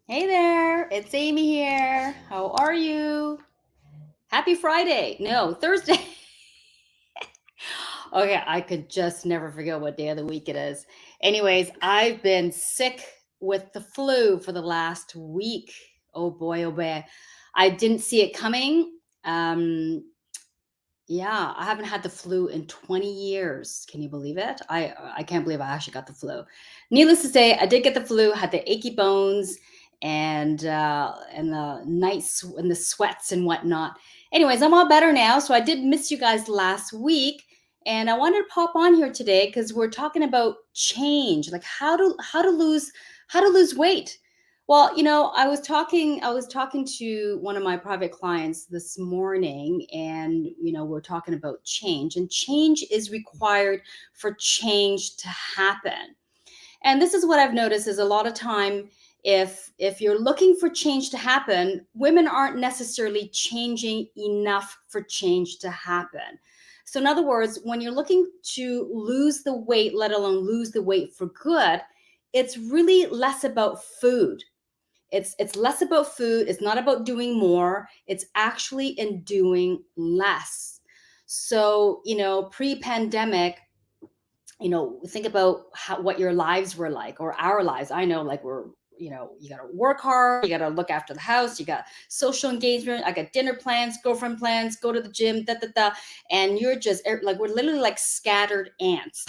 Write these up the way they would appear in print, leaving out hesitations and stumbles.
Hey there, it's Amy here. How are you? Happy Friday. No, Thursday. Okay, I could just never forget what day of the week it is. Anyways, I've been sick with the flu for the last week. Oh boy, oh boy. I didn't see it coming. Um, yeah, I haven't had the flu in 20 years. Can you believe it? I can't believe I actually got the flu. Needless to say, I did get the flu, had the achy bones and the nights and the sweats and whatnot. Anyways, I'm all better now. So I did miss you guys last week. And I wanted to pop on here today because we're talking about change, like how to lose weight. Well, I was talking to one of my private clients this morning, and we're talking about change, and change is required for change to happen. And this is what I've noticed is a lot of time, if you're looking for change to happen, women aren't necessarily changing enough for change to happen. So in other words, when you're looking to lose the weight, let alone lose the weight for good, it's really less about food. It's less about food, it's not about doing more, it's actually in doing less. So, pre-pandemic, think about what your lives were like, or our lives. I know, like, you got to work hard, you got to look after the house, you got social engagement, I got dinner plans, girlfriend plans, go to the gym, da da da. And you're just like, we're literally like scattered ants.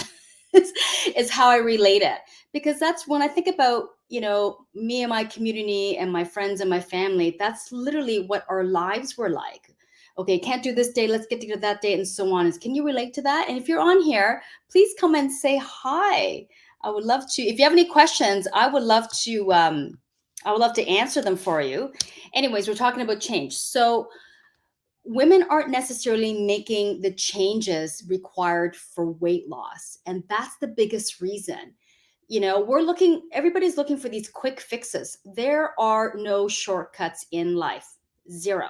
is how I relate it. Because that's when I think about, me and my community and my friends and my family, that's literally what our lives were like. Okay, can't do this day, let's get together that day, and so on. Can you relate to that? And if you're on here, please come and say hi. I would love to. If you have any questions, I would love to answer them for you. Anyways, we're talking about change. So women aren't necessarily making the changes required for weight loss, and that's the biggest reason. Everybody's looking for these quick fixes. There are no shortcuts in life. Zero.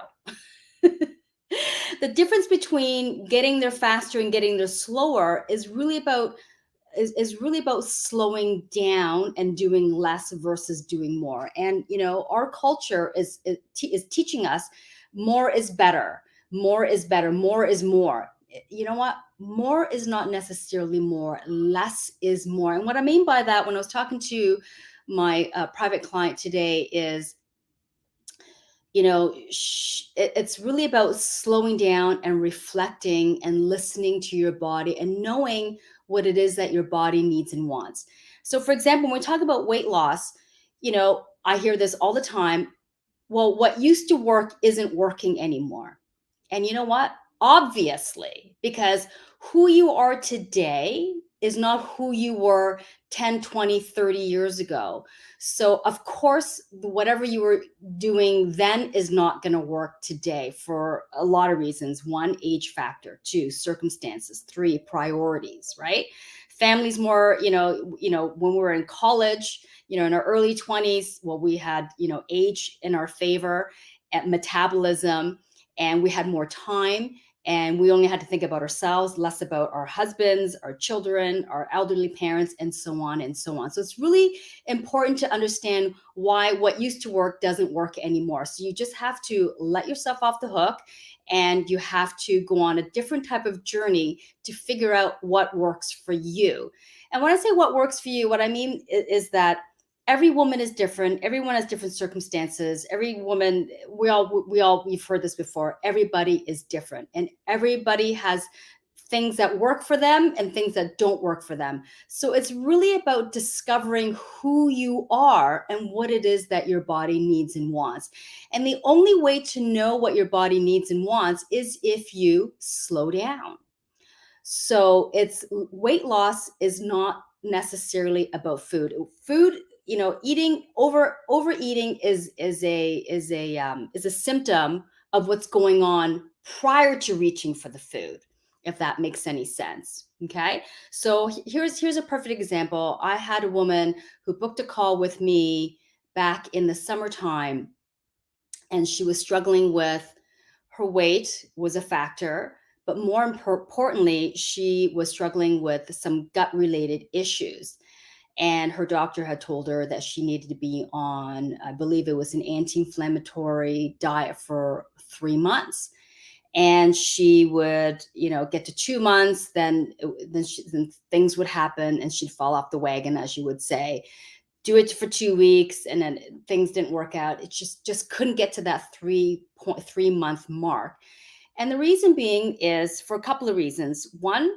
The difference between getting there faster and getting there slower is really about slowing down and doing less versus doing more. And our culture is teaching us more is better, more is better, more is more. You know what? More is not necessarily more, less is more. And what I mean by that, when I was talking to my private client today, is it's really about slowing down and reflecting and listening to your body and knowing what it is that your body needs and wants. So for example, when we talk about weight loss, I hear this all the time. Well, what used to work isn't working anymore. And you know what? Obviously, because who you are today is not who you were 10, 20, 30 years ago. So, of course, whatever you were doing then is not going to work today for a lot of reasons. One, age factor. Two, circumstances. Three, priorities, right? Families more, when we were in college, in our early 20s, well, we had, age in our favor, at metabolism, and we had more time, and we only had to think about ourselves, less about our husbands, our children, our elderly parents, and so on and so on. So it's really important to understand why what used to work doesn't work anymore. So you just have to let yourself off the hook, and you have to go on a different type of journey to figure out what works for you. And when I say what works for you, what I mean is that every woman is different. Everyone has different circumstances. Every woman, we've heard this before. Everybody is different, and everybody has things that work for them and things that don't work for them. So it's really about discovering who you are and what it is that your body needs and wants. And the only way to know what your body needs and wants is if you slow down. So it's weight loss is not necessarily about food. Food, eating overeating is a symptom of what's going on prior to reaching for the food, if that makes any sense. Okay. So here's a perfect example. I had a woman who booked a call with me back in the summertime, and she was struggling with her weight was a factor, but more importantly, she was struggling with some gut related issues. and her doctor had told her that she needed to be on, I believe it was an anti-inflammatory diet for 3 months. And she would, get to 2 months, then things would happen and she'd fall off the wagon, as you would say. Do it for 2 weeks, and then things didn't work out. It just couldn't get to that 3.3 month mark. And the reason being is for a couple of reasons. One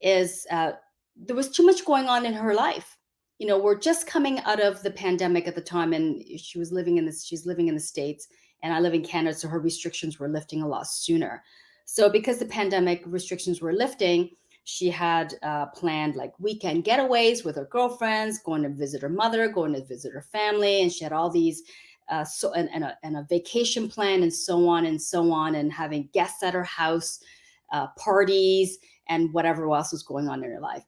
is there was too much going on in her life. We're just coming out of the pandemic at the time, and she's living in the States, and I live in Canada, so her restrictions were lifting a lot sooner. So because the pandemic restrictions were lifting, she had planned like weekend getaways with her girlfriends, going to visit her mother, going to visit her family, and she had all these and a vacation plan, and so on and so on, and having guests at her house, parties, and whatever else was going on in her life.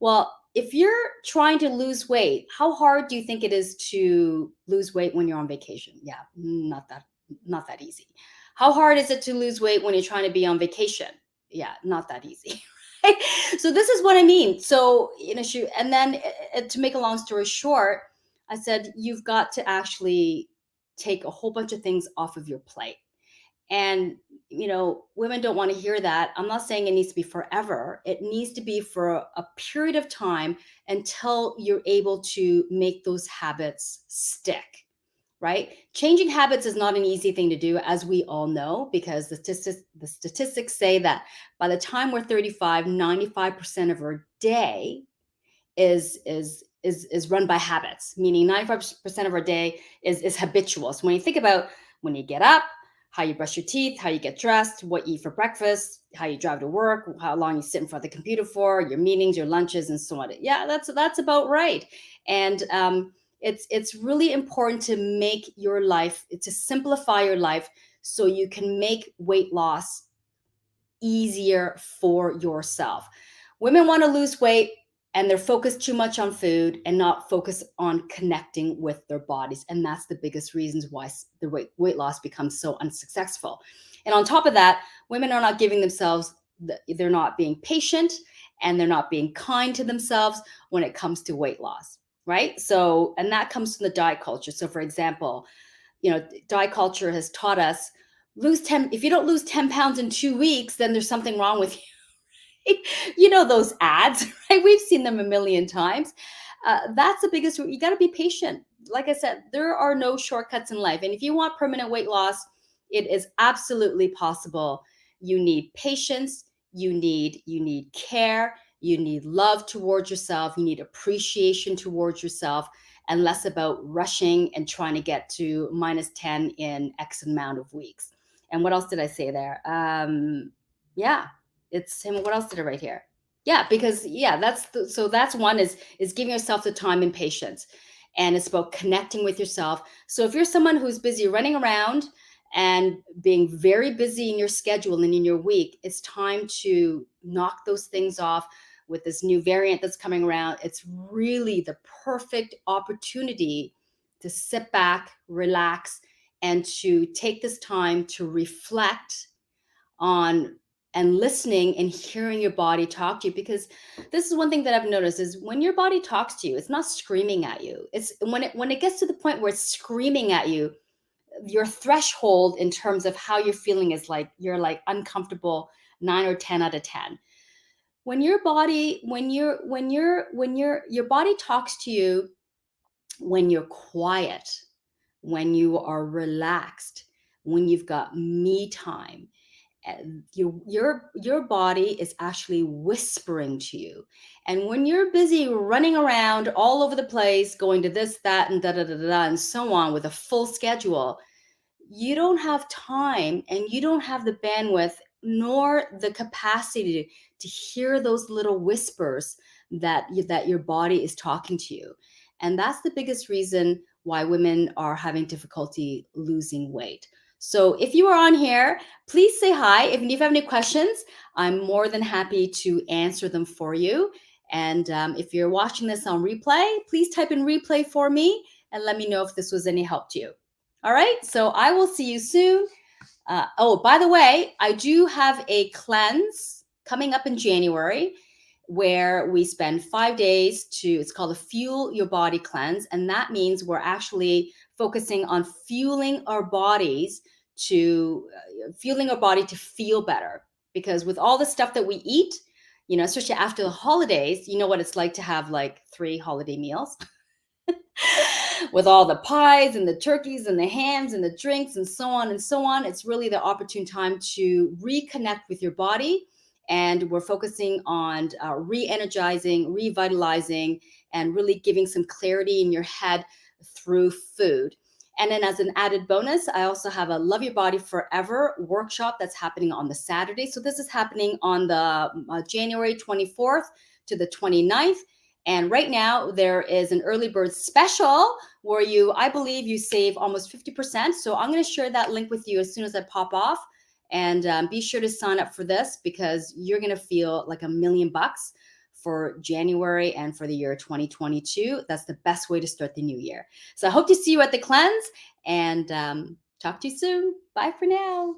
Well, if you're trying to lose weight, how hard do you think it is to lose weight when you're on vacation? Yeah, not that easy. How hard is it to lose weight when you're trying to be on vacation? Yeah, not that easy. So this is what I mean. So, and then to make a long story short, I said, you've got to actually take a whole bunch of things off of your plate. And, women don't want to hear that. I'm not saying it needs to be forever. It needs to be for a period of time until you're able to make those habits stick, right? Changing habits is not an easy thing to do, as we all know, because the statistics say that by the time we're 35, 95% of our day is run by habits, meaning 95% of our day is habitual. So when you think about when you get up, how you brush your teeth, how you get dressed, what you eat for breakfast, how you drive to work, how long you sit in front of the computer for, your meetings, your lunches, and so on. Yeah, that's about right. And it's really important to make your life, to simplify your life so you can make weight loss easier for yourself. Women want to lose weight, and they're focused too much on food and not focused on connecting with their bodies. And that's the biggest reasons why the weight loss becomes so unsuccessful. And on top of that, women are not giving themselves, they're not being patient, and they're not being kind to themselves when it comes to weight loss, right? So, and that comes from the diet culture. So for example, diet culture has taught us, if you don't lose 10 pounds in 2 weeks, then there's something wrong with you. Those ads, right? We've seen them a million times. That's the biggest. You got to be patient. Like I said, there are no shortcuts in life. And if you want permanent weight loss, it is absolutely possible. You need patience. You need care. You need love towards yourself. You need appreciation towards yourself, and less about rushing and trying to get to -10 in X amount of weeks. And what else did I say there? Yeah, it's him. What else did I write here? Yeah, because so that's one is giving yourself the time and patience, and it's about connecting with yourself. So if you're someone who's busy running around and being very busy in your schedule and in your week, it's time to knock those things off. With this new variant that's coming around, it's really the perfect opportunity to sit back, relax, and to take this time to reflect on and listening and hearing your body talk to you. Because this is one thing that I've noticed is when your body talks to you, it's not screaming at you. It's when it gets to the point where it's screaming at you, your threshold in terms of how you're feeling is like you're like uncomfortable 9 or 10 out of 10. When your body your body talks to you when you're quiet, when you are relaxed, when you've got me time, your body is actually whispering to you. And when you're busy running around all over the place, going to this, that, and da da da da, and so on with a full schedule, you don't have time, and you don't have the bandwidth nor the capacity to hear those little whispers that your body is talking to you. And that's the biggest reason why women are having difficulty losing weight. So if you are on here, please say hi. If you have any questions, I'm more than happy to answer them for you. And if you're watching this on replay, please type in replay for me and let me know if this was any help to you. All right, so I will see you soon. Oh, by the way, I do have a cleanse coming up in January, where we spend 5 days it's called a Fuel Your Body Cleanse. And that means we're actually focusing on fueling our body to feel better. Because with all the stuff that we eat, especially after the holidays, you know what it's like to have like 3 holiday meals with all the pies and the turkeys and the hams and the drinks and so on and so on. It's really the opportune time to reconnect with your body. And we're focusing on re-energizing, revitalizing, and really giving some clarity in your head through food. And then as an added bonus, I also have a Love Your Body Forever workshop that's happening on the Saturday. So this is happening on the January 24th to the 29th. And right now there is an early bird special where I believe you save almost 50%. So I'm going to share that link with you as soon as I pop off. And be sure to sign up for this because you're going to feel like $1,000,000 for January and for the year 2022. That's the best way to start the new year. So I hope to see you at the cleanse and talk to you soon. Bye for now.